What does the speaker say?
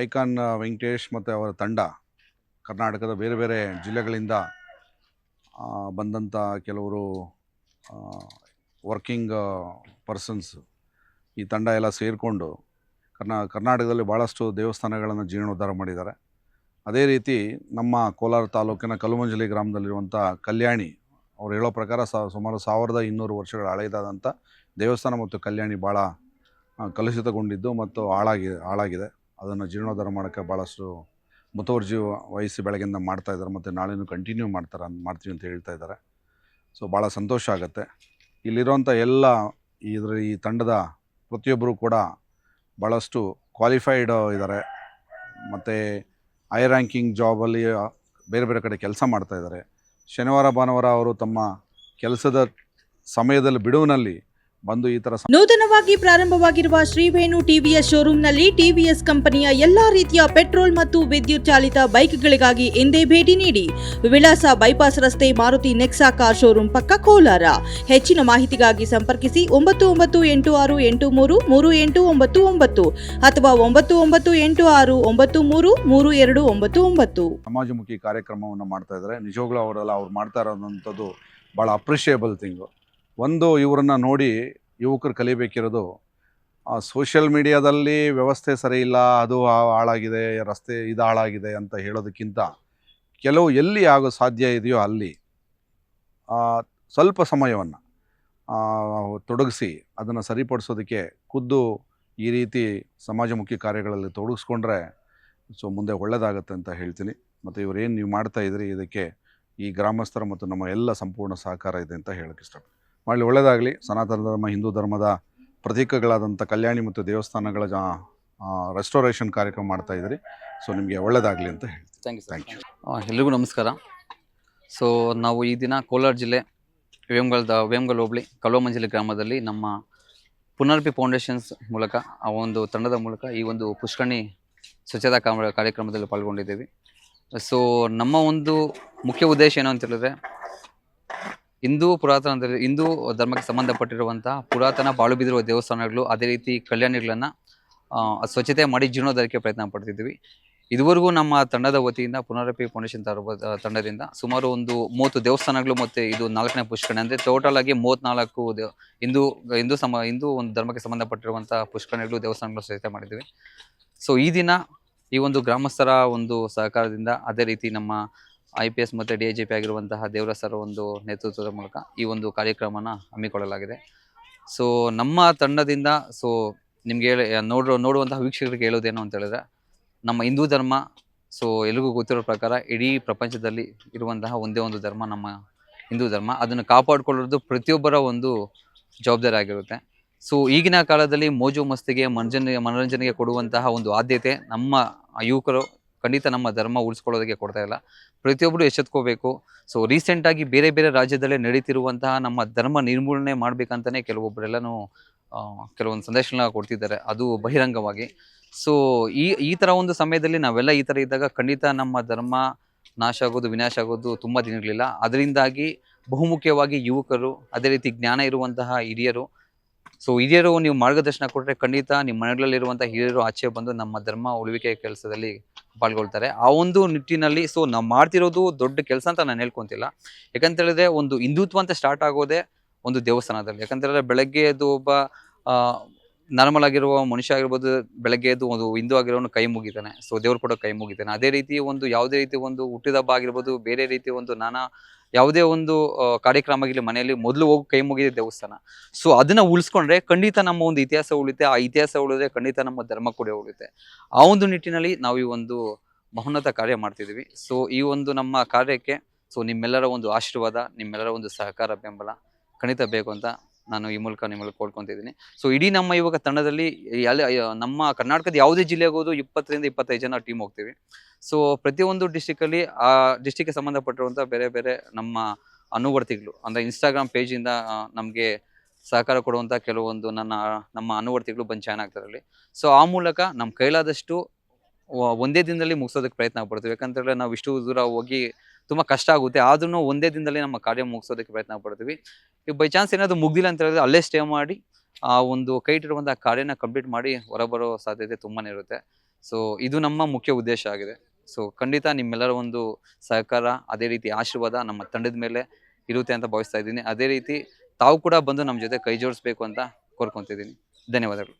Icon Venkatesh ಮತ್ತು ಅವರ ತಂಡ ಕರ್ನಾಟಕದ ಬೇರೆ ಬೇರೆ ಜಿಲ್ಲೆಗಳಿಂದ ಬಂದಂಥ ಕೆಲವರು ವರ್ಕಿಂಗ್ ಪರ್ಸನ್ಸ್ ಈ ತಂಡ ಎಲ್ಲ ಸೇರಿಕೊಂಡು ಕರ್ನಾಟಕದಲ್ಲಿ ಭಾಳಷ್ಟು ದೇವಸ್ಥಾನಗಳನ್ನು ಜೀರ್ಣೋದ್ಧಾರ ಮಾಡಿದ್ದಾರೆ. ಅದೇ ರೀತಿ ನಮ್ಮ ಕೋಲಾರ ತಾಲೂಕಿನ ಕಲ್ಲುಮಂಜಲಿ ಗ್ರಾಮದಲ್ಲಿರುವಂಥ ಕಲ್ಯಾಣಿ ಅವ್ರು ಹೇಳೋ ಪ್ರಕಾರ ಸುಮಾರು 1200 ವರ್ಷಗಳ ಹಳೆಯದಾದಂಥ ದೇವಸ್ಥಾನ ಮತ್ತು ಕಲ್ಯಾಣಿ ಭಾಳ ಕಲುಷಿತಗೊಂಡಿದ್ದು ಮತ್ತು ಹಾಳಾಗಿದೆ. ಅದನ್ನು ಜೀರ್ಣೋದ್ಧಾರ ಮಾಡೋಕ್ಕೆ ಭಾಳಷ್ಟು ಮುತುವರ್ಜಿ ವಹಿಸಿ ಬೆಳಗ್ಗೆಯಿಂದ ಮಾಡ್ತಾಯಿದ್ದಾರೆ ಮತ್ತು ನಾಳೆನೂ ಕಂಟಿನ್ಯೂ ಮಾಡ್ತೀವಿ ಅಂತ ಹೇಳ್ತಾ ಇದ್ದಾರೆ. ಸೊ ಭಾಳ ಸಂತೋಷ ಆಗುತ್ತೆ. ಇಲ್ಲಿರುವಂಥ ಎಲ್ಲ ಈ ತಂಡದ ಪ್ರತಿಯೊಬ್ಬರು ಕೂಡ ಭಾಳಷ್ಟು ಕ್ವಾಲಿಫೈಡ್ ಇದ್ದಾರೆ ಮತ್ತು ಹೈ ರ್ಯಾಂಕಿಂಗ್ ಜಾಬಲ್ಲಿ ಬೇರೆ ಬೇರೆ ಕಡೆ ಕೆಲಸ ಮಾಡ್ತಾಯಿದ್ದಾರೆ. ಶನಿವಾರ ಭಾನುವಾರ ಅವರು ತಮ್ಮ ಕೆಲಸದ ಸಮಯದಲ್ಲಿ ಬಿಡುವಿನಲ್ಲಿ ಬಂದು ಈ ಥರ ನೂತನವಾಗಿ ಪ್ರಾರಂಭವಾಗಿರುವ ಶ್ರೀವೇಣು ಟಿವಿಎಸ್ ಶೋರೂಮ್ನಲ್ಲಿ ಟಿವಿಎಸ್ ಕಂಪನಿಯ ಎಲ್ಲಾ ರೀತಿಯ ಪೆಟ್ರೋಲ್ ಮತ್ತು ವಿದ್ಯುತ್ ಚಾಲಿತ ಬೈಕ್ಗಳಿಗಾಗಿ ಎಂದೇ ಭೇಟಿ ನೀಡಿ. ವಿಳಾಸ ಬೈಪಾಸ್ ರಸ್ತೆ, ಮಾರುತಿ ನೆಕ್ಸಾ ಕಾರ್ ಶೋರೂಮ್ ಪಕ್ಕ, ಕೋಲಾರ. ಹೆಚ್ಚಿನ ಮಾಹಿತಿಗಾಗಿ ಸಂಪರ್ಕಿಸಿ 9986833899 ಅಥವಾ 9986933299. ಸಮಾಜಮುಖಿ ಕಾರ್ಯಕ್ರಮವನ್ನು ಮಾಡ್ತಾ ಇದ್ದಾರೆ. ನಿಜವಾಗ್ಲೂ ಅವ್ರು ಮಾಡ್ತಾ ಇರೋದಂಥದ್ದು ಭಾಳ ಅಪ್ರಿಷಿಯೇಬಲ್ ಥಿಂಗು. ಒಂದು ಇವರನ್ನು ನೋಡಿ ಯುವಕರು ಕಲಿಬೇಕಿರೋದು, ಸೋಷಿಯಲ್ ಮೀಡಿಯಾದಲ್ಲಿ ವ್ಯವಸ್ಥೆ ಸರಿ ಇಲ್ಲ, ಅದು ಹಾಳಾಗಿದೆ, ರಸ್ತೆ ಇದು ಹಾಳಾಗಿದೆ ಅಂತ ಹೇಳೋದಕ್ಕಿಂತ ಕೆಲವು ಎಲ್ಲಿ ಆಗೋ ಸಾಧ್ಯ ಇದೆಯೋ ಅಲ್ಲಿ ಸ್ವಲ್ಪ ಸಮಯವನ್ನು ತೊಡಗಿಸಿ ಅದನ್ನು ಸರಿಪಡಿಸೋದಕ್ಕೆ ಖುದ್ದು ಈ ರೀತಿ ಸಮಾಜಮುಖಿ ಕಾರ್ಯಗಳಲ್ಲಿ ತೊಡಗಿಸ್ಕೊಂಡ್ರೆ ಮುಂದೆ ಒಳ್ಳೆಯದಾಗತ್ತೆ ಅಂತ ಹೇಳ್ತೀನಿ. ಮತ್ತು ಇವರೇನು ನೀವು ಮಾಡ್ತಾಯಿದ್ರಿ ಇದಕ್ಕೆ ಈ ಗ್ರಾಮಸ್ಥರ ಮತ್ತು ನಮ್ಮ ಎಲ್ಲ ಸಂಪೂರ್ಣ ಸಹಕಾರ ಇದೆ ಅಂತ ಹೇಳೋಕ್ಕೆ ಇಷ್ಟಪಡ್ತೀನಿ. ಮಾಡಲಿ, ಒಳ್ಳೆಯದಾಗಲಿ. ಸನಾತನ ಧರ್ಮ, ಹಿಂದೂ ಧರ್ಮದ ಪ್ರತೀಕಗಳಾದಂಥ ಕಲ್ಯಾಣಿ ಮತ್ತು ದೇವಸ್ಥಾನಗಳ ರೆಸ್ಟೋರೇಷನ್ ಕಾರ್ಯಕ್ರಮ ಮಾಡ್ತಾಯಿದ್ರಿ. ಸೊ ನಿಮಗೆ ಒಳ್ಳೆಯದಾಗಲಿ ಅಂತ ಹೇಳ್ತೀನಿ. Thank you. ಎಲ್ರಿಗೂ ನಮಸ್ಕಾರ. ಸೊ ನಾವು ಈ ದಿನ ಕೋಲಾರ ಜಿಲ್ಲೆ ವೇಮಗಲ್ ಹೋಬಳಿ ಕಲ್ಲುಮಂಜಲಿ ಗ್ರಾಮದಲ್ಲಿ ನಮ್ಮ ಪುನರ್ಪಿ ಫೌಂಡೇಶನ್ಸ್ ಮೂಲಕ ಆ ಒಂದು ತಂಡದ ಮೂಲಕ ಈ ಒಂದು ಪುಷ್ಕರಣಿ ಸ್ವಚ್ಛತಾ ಕಾರ್ಯಕ್ರಮದಲ್ಲಿ ಪಾಲ್ಗೊಂಡಿದ್ದೀವಿ. ಸೊ ನಮ್ಮ ಒಂದು ಮುಖ್ಯ ಉದ್ದೇಶ ಏನು ಅಂತ ಹೇಳಿದ್ರೆ, ಹಿಂದೂ ಧರ್ಮಕ್ಕೆ ಸಂಬಂಧಪಟ್ಟಿರುವಂತಹ ಪುರಾತನ ಬಾಳು ಬಿದ್ದಿರುವ ದೇವಸ್ಥಾನಗಳು, ಅದೇ ರೀತಿ ಕಲ್ಯಾಣಿಗಳನ್ನು ಸ್ವಚ್ಛತೆ ಮಾಡಿ ಜೀರ್ಣೋದ್ಧಾರಕ್ಕೆ ಪ್ರಯತ್ನ ಪಡ್ತಿದ್ದೀವಿ. ಇದುವರೆಗೂ ನಮ್ಮ ತಂಡದ ವತಿಯಿಂದ ಪುನರಪಿ ಫೌಂಡೇಶನ್ ತಂಡದಿಂದ ಸುಮಾರು ಒಂದು 30 ದೇವಸ್ಥಾನಗಳು ಮತ್ತು ಇದು 4ನೇ ಪುಷ್ಕರಣಿ, ಅಂದರೆ ಟೋಟಲ್ ಆಗಿ 34 ಹಿಂದೂ ಒಂದು ಧರ್ಮಕ್ಕೆ ಸಂಬಂಧಪಟ್ಟಿರುವಂಥ ಪುಷ್ಕರಣಿಗಳು, ದೇವಸ್ಥಾನಗಳು ಸ್ವಚ್ಛತೆ ಮಾಡಿದ್ದೀವಿ. ಸೊ ಈ ದಿನ ಈ ಒಂದು ಗ್ರಾಮಸ್ಥರ ಒಂದು ಸಹಕಾರದಿಂದ, ಅದೇ ರೀತಿ ನಮ್ಮ IPS ಮತ್ತು DIGP ಆಗಿರುವಂತಹ ದೇವರಾಜ್ ಸರ್ ಒಂದು ನೇತೃತ್ವದ ಮೂಲಕ ಈ ಒಂದು ಕಾರ್ಯಕ್ರಮನ ಹಮ್ಮಿಕೊಳ್ಳಲಾಗಿದೆ. ಸೊ ನಮ್ಮ ತಂಡದಿಂದ ನಿಮಗೆ ನೋಡುವಂತಹ ವೀಕ್ಷಕರಿಗೆ ಹೇಳೋದೇನು ಅಂತ ಹೇಳಿದ್ರೆ, ನಮ್ಮ ಹಿಂದೂ ಧರ್ಮ ಎಲ್ರಿಗೂ ಗೊತ್ತಿರೋ ಪ್ರಕಾರ ಇಡೀ ಪ್ರಪಂಚದಲ್ಲಿ ಇರುವಂತಹ ಒಂದೇ ಒಂದು ಧರ್ಮ ನಮ್ಮ ಹಿಂದೂ ಧರ್ಮ. ಅದನ್ನು ಕಾಪಾಡಿಕೊಳ್ಳೋದು ಪ್ರತಿಯೊಬ್ಬರ ಒಂದು ಜವಾಬ್ದಾರಿ ಆಗಿರುತ್ತೆ. ಸೊ ಈಗಿನ ಕಾಲದಲ್ಲಿ ಮೋಜು ಮಸ್ತಿಗೆ ಮನೋರಂಜನೆಗೆ ಕೊಡುವಂತಹ ಒಂದು ಆದ್ಯತೆ ನಮ್ಮ ಯುವಕರು ಖಂಡಿತ ನಮ್ಮ ಧರ್ಮ ಉಳಿಸ್ಕೊಳ್ಳೋದಕ್ಕೆ ಕೊಡ್ತಾ ಇಲ್ಲ. ಪ್ರತಿಯೊಬ್ಬರು ಎಚ್ಚೆತ್ಕೋಬೇಕು. ಸೊ ರೀಸೆಂಟಾಗಿ ಬೇರೆ ಬೇರೆ ರಾಜ್ಯದಲ್ಲೇ ನಡೀತಿರುವಂತಹ ನಮ್ಮ ಧರ್ಮ ನಿರ್ಮೂಲನೆ ಮಾಡಬೇಕಂತಲೇ ಕೆಲವೊಬ್ಬರೆಲ್ಲನೂ ಕೆಲವೊಂದು ಸಂದೇಶನ ಕೊಡ್ತಿದ್ದಾರೆ, ಅದು ಬಹಿರಂಗವಾಗಿ. ಸೊ ಈ ಥರ ಒಂದು ಸಮಯದಲ್ಲಿ ನಾವೆಲ್ಲ ಈ ಥರ ಇದ್ದಾಗ ಖಂಡಿತ ನಮ್ಮ ಧರ್ಮ ನಾಶ ಆಗೋದು, ವಿನಾಶ ಆಗೋದು ತುಂಬ ದಿನ ಇರಲಿಲ್ಲ. ಅದರಿಂದಾಗಿ ಬಹುಮುಖ್ಯವಾಗಿ ಯುವಕರು, ಅದೇ ರೀತಿ ಜ್ಞಾನ ಇರುವಂತಹ ಹಿರಿಯರು, ಹಿರಿಯರು ನೀವು ಮಾರ್ಗದರ್ಶನ ಕೊಟ್ಟರೆ ಖಂಡಿತ ನಿಮ್ಮ ಮನೆಗಳಲ್ಲಿರುವಂಥ ಹಿರಿಯರು ಆಚೆ ಬಂದು ನಮ್ಮ ಧರ್ಮ ಉಳಿವಿಕೆ ಕೆಲಸದಲ್ಲಿ ಪಾಲ್ಗೊಳ್ತಾರೆ. ಆ ಒಂದು ನಿಟ್ಟಿನಲ್ಲಿ ನಾವು ಮಾಡ್ತಿರೋದು ದೊಡ್ಡ ಕೆಲಸ ಅಂತ ನಾನು ಹೇಳ್ಕೊಂತಿಲ್ಲ. ಯಾಕಂತ ಹೇಳಿದ್ರೆ, ಒಂದು ಹಿಂದುತ್ವ ಅಂತ ಸ್ಟಾರ್ಟ್ ಆಗೋದೇ ಒಂದು ದೇವಸ್ಥಾನದಲ್ಲಿ. ಯಾಕಂತ ಹೇಳಿದ್ರೆ, ಬೆಳಗ್ಗೆ ಎದ್ದು ಒಬ್ಬ ನಾರ್ಮಲ್ ಆಗಿರುವ ಮನುಷ್ಯ ಆಗಿರ್ಬೋದು, ಬೆಳಗ್ಗೆ ಎದ್ದು ಒಂದು ಹಿಂದೂ ಆಗಿರೋನು ಕೈ ಮುಗಿತಾನೆ, ದೇವ್ರು ಕೊಡೋ ಕೈ ಮುಗಿತಾನೆ. ಅದೇ ರೀತಿ ಒಂದು ಯಾವುದೇ ರೀತಿ ಒಂದು ಹುಟ್ಟಿದಬ್ಬ ಆಗಿರ್ಬೋದು, ಬೇರೆ ರೀತಿ ಒಂದು ಯಾವುದೇ ಒಂದು ಕಾರ್ಯಕ್ರಮ ಆಗಿರಲಿ, ಮನೆಯಲ್ಲಿ ಮೊದಲು ಹೋಗಿ ಕೈ ಮುಗಿದೆ ದೇವಸ್ಥಾನ. ಅದನ್ನ ಉಳಿಸ್ಕೊಂಡ್ರೆ ಖಂಡಿತ ನಮ್ಮ ಒಂದು ಇತಿಹಾಸ ಉಳಿತೆ. ಆ ಇತಿಹಾಸ ಉಳಿದ್ರೆ ಖಂಡಿತ ನಮ್ಮ ಧರ್ಮ ಕೂಡ ಉಳಿತೆ. ಆ ಒಂದು ನಿಟ್ಟಿನಲ್ಲಿ ನಾವು ಈ ಒಂದು ಮಹೋನ್ನತ ಕಾರ್ಯ ಮಾಡ್ತಿದ್ದೀವಿ. ಈ ಒಂದು ನಮ್ಮ ಕಾರ್ಯಕ್ಕೆ ನಿಮ್ಮೆಲ್ಲರ ಒಂದು ಆಶೀರ್ವಾದ, ನಿಮ್ಮೆಲ್ಲರ ಒಂದು ಸಹಕಾರ, ಬೆಂಬಲ ಖಂಡಿತ ಬೇಕು ಅಂತ ನಾನು ಈ ಮೂಲಕ ನಿಮ್ಮಲ್ಲಿ ಕೋಳ್ಕೊತಿದ್ದೀನಿ. ಇಡೀ ನಮ್ಮ ಇವಾಗ ತಂಡದಲ್ಲಿ ನಮ್ಮ ಕರ್ನಾಟಕದ ಯಾವುದೇ ಜಿಲ್ಲೆ ಆಗೋದು 20 ರಿಂದ 25 ಜನ ಟೀಮ್ ಹೋಗ್ತೀವಿ. ಪ್ರತಿಯೊಂದು ಡಿಸ್ಟಿಕಲ್ಲಿ ಆ ಡಿಸ್ಟಿಕ್ಗೆ ಸಂಬಂಧಪಟ್ಟಿರುವಂಥ ಬೇರೆ ಬೇರೆ ನಮ್ಮ ಅನುವರ್ತಿಗಳು, ಅಂದರೆ ಇನ್ಸ್ಟಾಗ್ರಾಮ್ ಪೇಜಿಂದ ನಮಗೆ ಸಹಕಾರ ಕೊಡುವಂಥ ಕೆಲವೊಂದು ನಮ್ಮ ಅನುವರ್ತಿಗಳು ಬಂದು ಜಾಯ್ನ್ ಆಗ್ತಾರಲ್ಲಿ. ಆ ಮೂಲಕ ನಮ್ಮ ಕೈಲಾದಷ್ಟು ಒಂದೇ ದಿನದಲ್ಲಿ ಮುಗಿಸೋದಕ್ಕೆ ಪ್ರಯತ್ನ ಪಡ್ತೀವಿ. ಯಾಕಂತೇಳಿದ್ರೆ ನಾವು ಇಷ್ಟು ದೂರ ಹೋಗಿ ತುಂಬ ಕಷ್ಟ ಆಗುತ್ತೆ, ಆದ್ರೂ ಒಂದೇ ದಿನದಲ್ಲಿ ನಮ್ಮ ಕಾರ್ಯ ಮುಗಿಸೋದಕ್ಕೆ ಪ್ರಯತ್ನ ಪಡ್ತೀವಿ. ಈಗ ಬೈ ಚಾನ್ಸ್ ಏನಾದರೂ ಮುಗ್ದಿಲ್ಲ ಅಂತ ಹೇಳಿದ್ರೆ ಅಲ್ಲೇ ಸ್ಟೇ ಮಾಡಿ ಆ ಒಂದು ಕೈ ಇಟ್ಟಿರುವಂಥ ಕಾರ್ಯನ ಕಂಪ್ಲೀಟ್ ಮಾಡಿ ಹೊರಬರೋ ಸಾಧ್ಯತೆ ತುಂಬಾ ಇರುತ್ತೆ. ಸೊ ಇದು ನಮ್ಮ ಮುಖ್ಯ ಉದ್ದೇಶ ಆಗಿದೆ. ಸೊ ಖಂಡಿತ ನಿಮ್ಮೆಲ್ಲರ ಒಂದು ಸಹಕಾರ, ಅದೇ ರೀತಿ ಆಶೀರ್ವಾದ ನಮ್ಮ ತಂಡದ ಮೇಲೆ ಇರುತ್ತೆ ಅಂತ ಭಾವಿಸ್ತಾ ಇದ್ದೀನಿ. ಅದೇ ರೀತಿ ತಾವು ಕೂಡ ಬಂದು ನಮ್ಮ ಜೊತೆ ಕೈ ಜೋಡಿಸ್ಬೇಕು ಅಂತ ಕೋರ್ಕೊತಿದ್ದೀನಿ. ಧನ್ಯವಾದಗಳು.